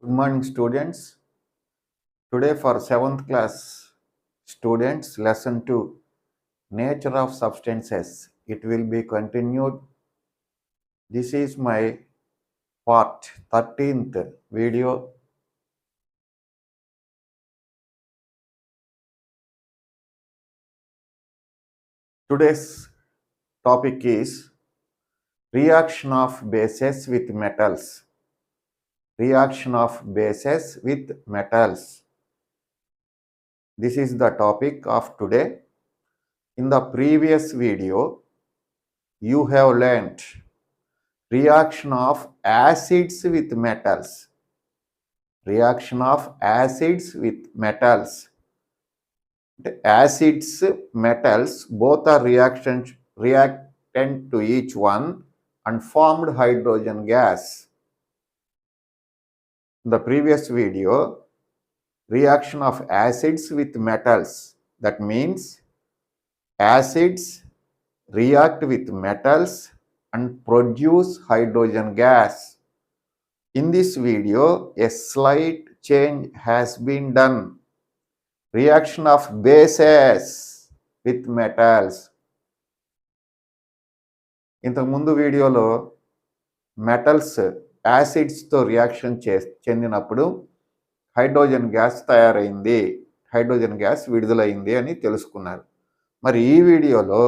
Good morning, students. Today for 7th class students, lesson 2, Nature of Substances. It will be continued. This is my part 13th video. Today's topic is reaction of bases with metals. Reaction of bases with metals. This is the topic of today. In the previous video, you have learnt reaction of acids with metals. Reaction of acids with metals. The acids, metals, both are reactant to each one and formed hydrogen gas. In the previous video, reaction of acids with metals. That means acids react with metals and produce hydrogen gas. In this video, a slight change has been done. Reaction of bases with metals. ఇంతకు ముందు వీడియోలో metals యాసిడ్స్తో reaction చెందినప్పుడు hydrogen gas తయారైంది, hydrogen gas విడుదలైంది అని తెలుసుకున్నారు. మరి ఈ వీడియోలో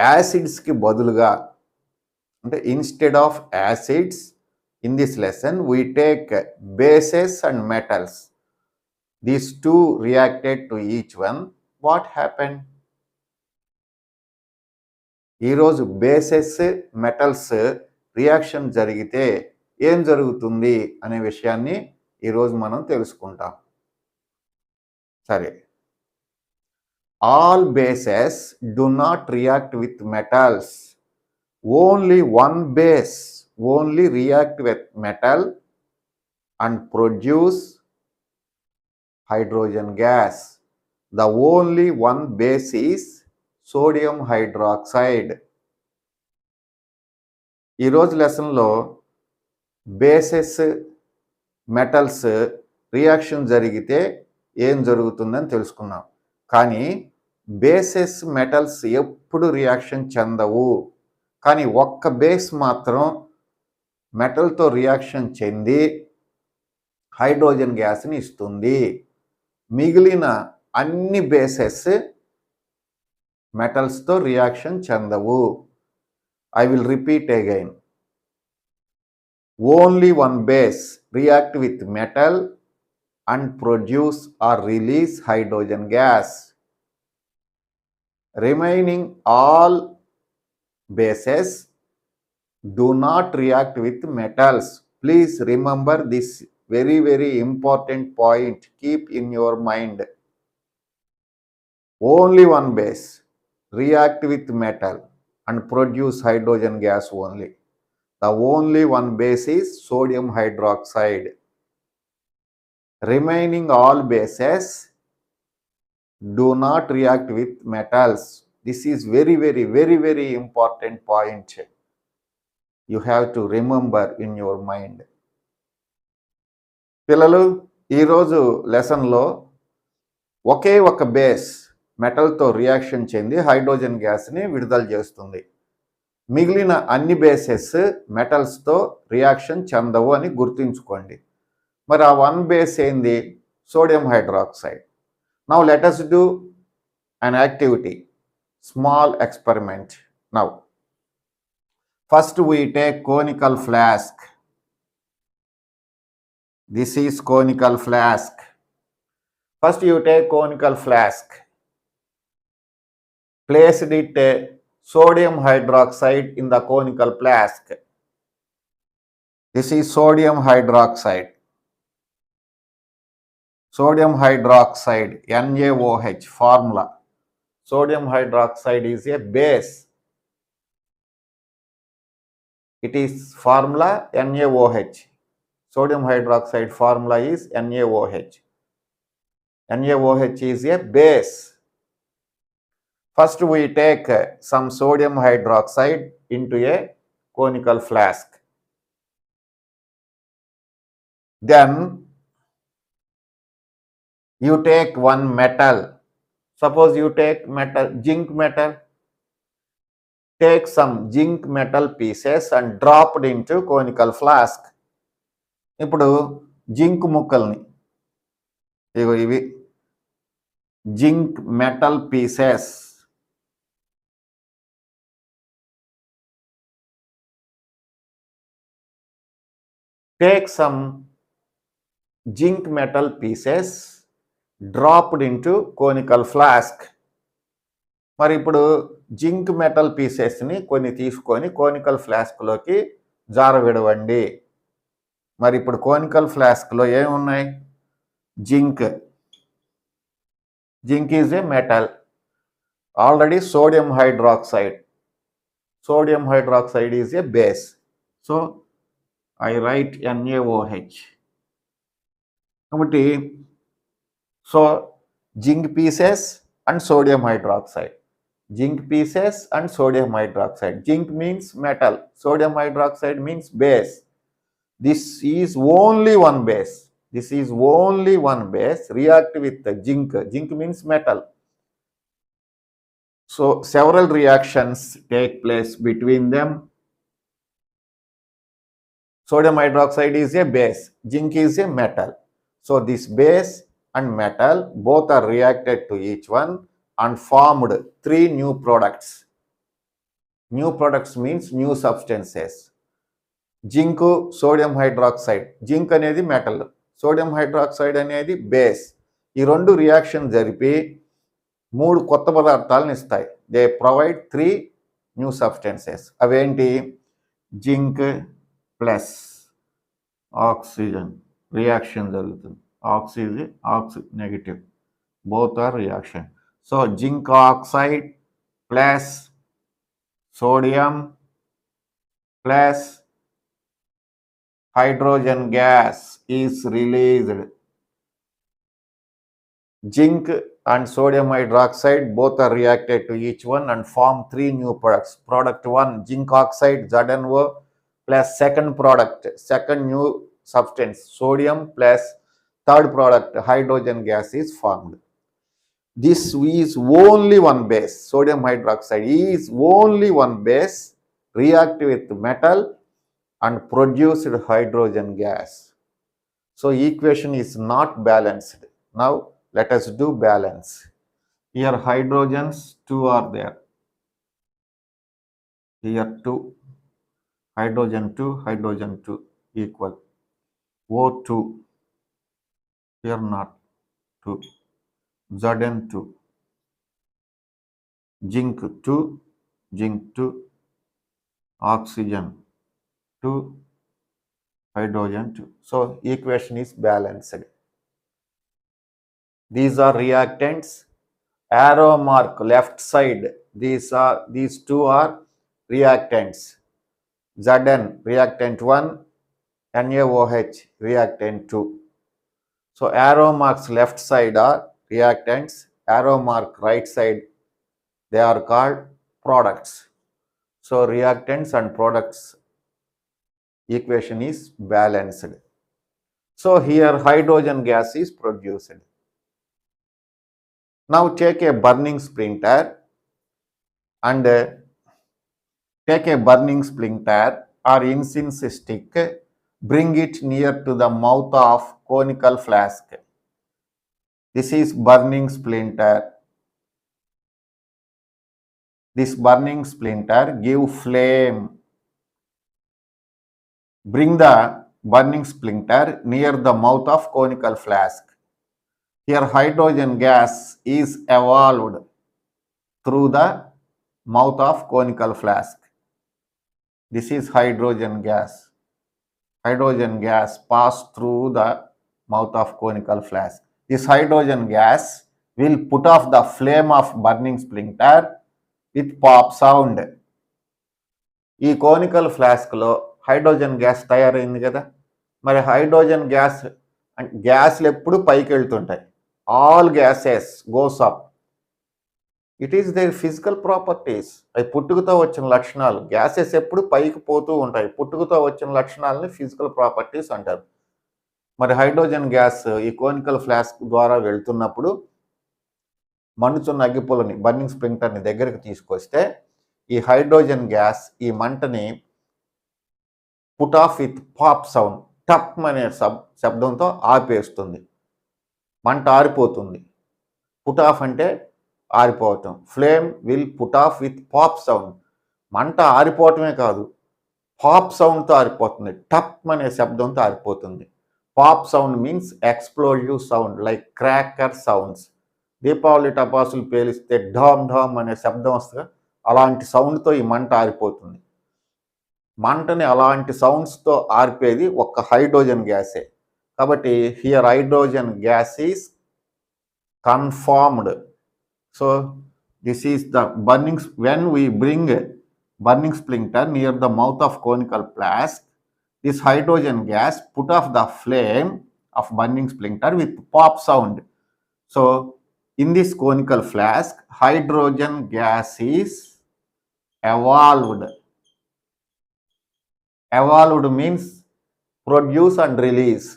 యాసిడ్స్కి బదులుగా, అంటే instead of acids in this lesson we take bases and metals. These two reacted to each one. What happened? ఈరోజు బేసెస్ మెటల్స్ రియాక్షన్ జరిగితే ఏం జరుగుతుంది అనే విషయాన్ని ఈరోజు మనం తెలుసుకుంటాం. సరే, all bases do not react with metals. Only one base only react with metal and produce hydrogen gas. The only one base is sodium hydroxide. ఈరోజు లెసన్లో బేసెస్ మెటల్స్ రియాక్షన్ జరిగితే ఏం జరుగుతుందని తెలుసుకున్నాం. కానీ బేసెస్ మెటల్స్ ఎప్పుడు రియాక్షన్ చెందవు. కానీ ఒక్క బేస్ మాత్రం మెటల్తో రియాక్షన్ చెంది హైడ్రోజన్ గ్యాస్ని ఇస్తుంది. మిగిలిన అన్ని బేసెస్ మెటల్స్తో రియాక్షన్ చెందవు. I will repeat again. Only one base react with metal and produce or release hydrogen gas. Remaining all bases do not react with metals. Please remember this very important point. Keep in your mind. Only one base react with metal and produce hydrogen gas only. The only one base is sodium hydroxide. Remaining all bases do not react with metals. This is very important point. You have to remember in your mind. పిల్లలు, ఈరోజు లెసన్లో ఒకే ఒక base మెటల్తో reaction చెంది hydrogen గ్యాస్ని విడుదల చేస్తుంది. మిగిలిన అన్ని బేసెస్ మెటల్స్తో రియాక్షన్ చెందవు అని గుర్తుంచుకోండి. మరి ఆ వన్ బేస్ ఏంది? Sodium hydroxide. Now let us do an activity. Small experiment. Now, first we take conical flask. This is conical flask. First you take conical flask. Placed it sodium hydroxide in the conical flask. This is sodium hydroxide. Sodium hydroxide, NaOH formula. Sodium hydroxide is a base. It is formula NaOH. Sodium hydroxide formula is NaOH. NaOH is a base. First we take some sodium hydroxide into a conical flask. Then you take one metal. Suppose you take metal, zinc metal. Take some zinc metal pieces and drop it into conical flask. ఇప్పుడు zinc ముక్కల్ని ఇవి zinc metal pieces. Take some zinc metal pieces dropped into conical flask. మరి ఇప్పుడు zinc metal పీసెస్ని కొన్ని తీసుకొని conical ఫ్లాస్క్లోకి జారవిడవండి. మరి ఇప్పుడు కోనికల్ ఫ్లాస్క్లో ఏమున్నాయి? Zinc. Zinc is a metal. Already sodium hydroxide. Sodium hydroxide is a base. So I write NaOH. కాబట్టి so zinc pieces and sodium hydroxide. Zinc pieces and sodium hydroxide. Zinc means metal. Sodium hydroxide means base. This is only one base. This is only one base. React with the zinc. Zinc means metal. So several reactions take place between them. Sodium hydroxide is a base. Zinc is a metal. So this base and metal both are reacted to each one and formed 3 new products. New products means new substances. Zinc, sodium hydroxide. Zinc అనేది metal, sodium hydroxide అనేది base. ఈ రెండు reaction జరిపి 3 కొత్త పదార్థాలను ఇస్తాయి. They provide 3 new substances. అవేంటి? Zinc plus oxygen reaction జరుగుతుంది. Oxy negative, both are reaction. So zinc oxide plus sodium plus hydrogen gas is released. Zinc and sodium hydroxide both are reacted to each one and form 3 new products. Product 1, zinc oxide ZnO plus second product, second new substance, sodium plus third product, hydrogen gas is formed. This is only one base. Sodium hydroxide is only one base, react with metal and produced hydrogen gas. So equation is not balanced. Now let us do balance. Here hydrogens 2 are there. Here 2. Hydrogen 2 equal. O2. Here not 2. Zn2. Zinc 2. Oxygen 2. Hydrogen 2. So equation is balanced. These are reactants. Arrow mark left side. These 2 are reactants. Zn reactant 1, NaOH reactant 2. So arrow marks left side are reactants. Arrow mark right side, they are called products. So reactants and products equation is balanced. So here hydrogen gas is produced. Now take a burning splinter and or incense stick, bring it near to the mouth of conical flask. This is burning splinter. This burning splinter give flame. Bring the burning splinter near the mouth of conical flask. Here hydrogen gas is evolved through the mouth of conical flask. This is hydrogen gas. Hydrogen gas pass through the mouth of conical flask. This hydrogen gas will put off the flame of burning splinter with pop sound. ఈ conical ఫ్లాస్క్లో hydrogen gas తయారైంది కదా. మరి hydrogen గ్యాస్లు ఎప్పుడు పైకి వెళ్తుంటాయి. All gases goes up. It is there physical properties. అవి పుట్టుకతో వచ్చిన లక్షణాలు. గ్యాసెస్ ఎప్పుడు పైకి పోతూ ఉంటాయి. పుట్టుకతో వచ్చిన లక్షణాలని ఫిజికల్ ప్రాపర్టీస్ అంటారు. మరి హైడ్రోజన్ గ్యాస్ ఈ కోనికల్ ఫ్లాస్క్ ద్వారా వెళ్తున్నప్పుడు మండుచున్న అగ్గిపుల్లని బర్నింగ్ స్ప్రింక్లర్ని దగ్గరికి తీసుకొస్తే ఈ హైడ్రోజన్ గ్యాస్ ఈ మంటని put off with pop sound, టప్ అనే శబ్దంతో ఆపేస్తుంది. మంట ఆరిపోతుంది. పుట్ ఆఫ్ అంటే ఆరిపోవటం. Flame will put off with pop sound. మంట ఆరిపోవటమే కాదు, పాప్ సౌండ్తో ఆరిపోతుంది. టప్ అనే శబ్దంతో ఆరిపోతుంది. Pop sound means explosive sound like cracker sounds. Deepavali టపాసులు పేలిస్తే ఢామ్ ఢామ్ అనే శబ్దం వస్తుంది, అలాంటి సౌండ్తో ఈ మంట ఆరిపోతుంది. మంటని అలాంటి సౌండ్స్తో ఆర్పేది ఒక్క హైడ్రోజన్ గ్యాసే. కాబట్టి here hydrogen gas is confirmed. So this is the burning. When we bring burning splinter near the mouth of conical flask, this hydrogen gas put off the flame of burning splinter with pop sound. So in this conical flask, hydrogen gas is evolved. Evolved means produce and release.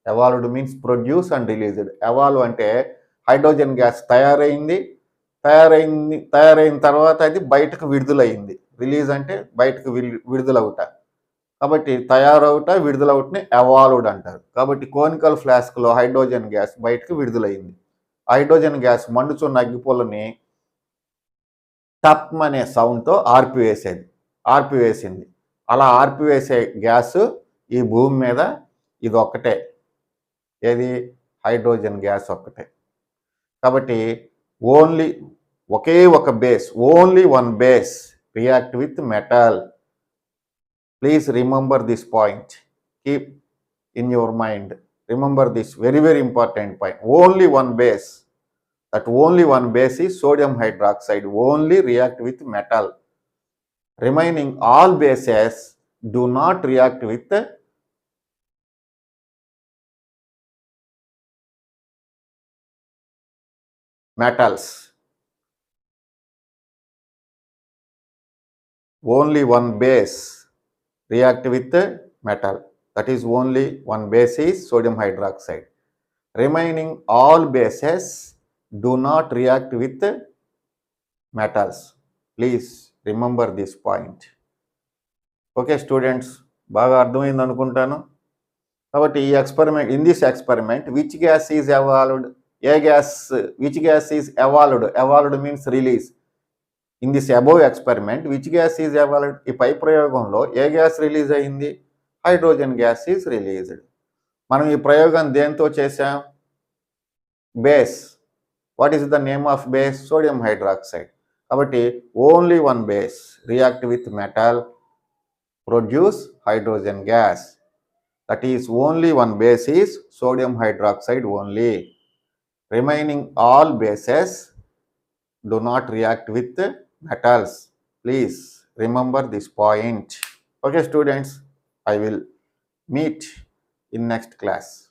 Evolved means produce and released. Evolve అంటే hydrogen gas తయారైన తర్వాత అది బయటకు విడుదలైంది. Release అంటే బయటకు విడుదలవుట. కాబట్టి తయారవుట, విడుదలవుటని evolved అంటారు. కాబట్టి కోనికల్ ఫ్లాస్క్లో హైడ్రోజన్ గ్యాస్ బయటకు విడుదలైంది. హైడ్రోజన్ గ్యాస్ మండుచున్న అగ్గిపుల్లని టప్ అనే సౌండ్తో ఆర్పివేసింది. అలా ఆర్పివేసే గ్యాస్ ఈ భూమి మీద ఇది ఒక్కటే. ఏది? హైడ్రోజన్ గ్యాస్ ఒక్కటే. కాబట్టి ఒకే ఒక base, only one base react with metal. Please remember this point. Keep in your mind. Remember this very, very important point. Only one base. That only one base is sodium hydroxide. Only react with metal. Remaining all bases do not react with metals. Only one base react with metal. That is only one base is sodium hydroxide. Remaining all bases do not react with metals. Please remember this point. Okay students, బాగా అర్థమైంది అనుకుంటాను. కాబట్టి ఈ experiment, in this experiment which gas is evolved? Which gas is evolved? Evolved means release. In this above experiment which gas is evolved? ఈ పై ప్రయోగంలో ఏ గ్యాస్ రిలీజ్ అయింది? Hydrogen gas is released. మనం ఈ ప్రయోగం దేంతో చేసాం? Base. What is the name of base? Sodium hydroxide. కాబట్టి only one base react with metal, produce hydrogen gas. That is only one base is sodium hydroxide only. Remaining all bases do not react with metals. Please remember this point. Okay students, I will meet in next class.